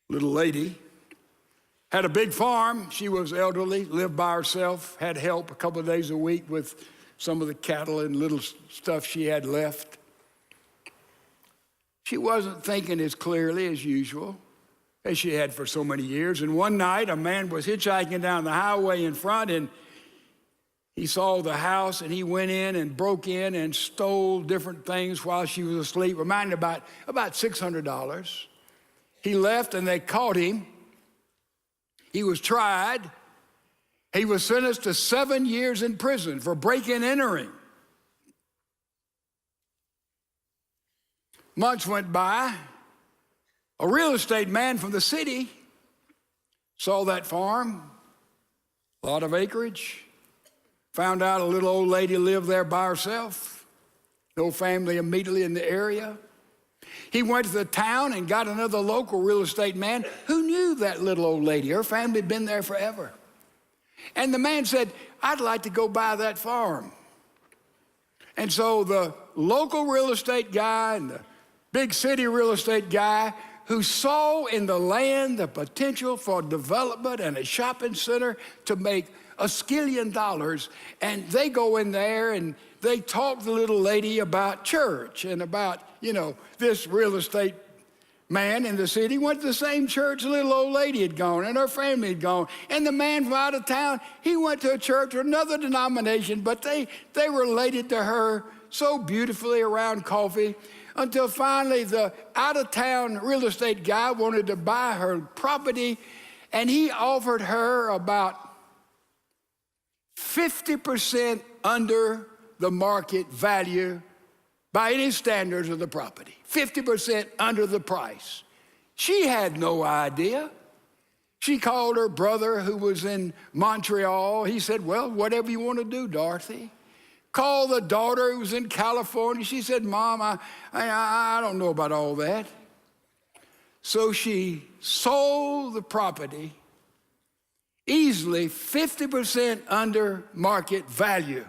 Little lady had a big farm. She was elderly, lived by herself, had help a couple of days a week with some of the cattle and little stuff she had left. She wasn't thinking as clearly as usual as she had for so many years. And one night, a man was hitchhiking down the highway in front, and he saw the house, and he went in and broke in and stole different things while she was asleep, reminded about $600. He left, and they caught him. He was tried. He was sentenced to 7 years in prison for breaking and entering. Months went by. A real estate man from the city saw that farm, a lot of acreage, found out a little old lady lived there by herself, no family immediately in the area. He went to the town and got another local real estate man who knew that little old lady. Her family had been there forever. And the man said, "I'd like to go buy that farm." And so the local real estate guy and the big city real estate guy who saw in the land the potential for development and a shopping center to make $1 skillion, and they go in there and they talk to the little lady about church and about, this real estate man in the city went to the same church the little old lady had gone and her family had gone. And the man from out of town, he went to a church or another denomination, but they related to her so beautifully around coffee until finally the out-of-town real estate guy wanted to buy her property, and he offered her about 50% under the market value by any standards of the property, 50% under the price. She had no idea. She called her brother who was in Montreal. He said, "Well, whatever you want to do, Dorothy." Called the daughter who was in California. She said, "Mom, I don't know about all that." So she sold the property easily 50% under market value.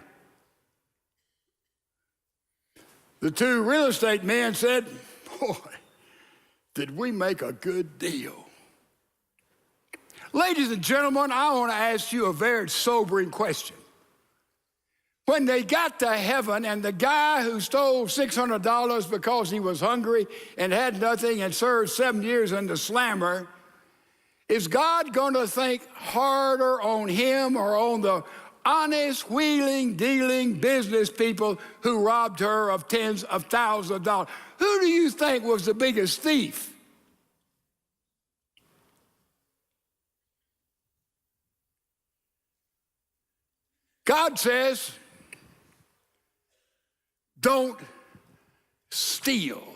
The two real estate men said, "Boy, did we make a good deal." Ladies and gentlemen, I want to ask you a very sobering question. When they got to heaven and the guy who stole $600 because he was hungry and had nothing and served 7 years in the slammer, is God going to think harder on him or on the honest, wheeling, dealing business people who robbed her of tens of thousands of dollars? Who do you think was the biggest thief? God says, don't steal.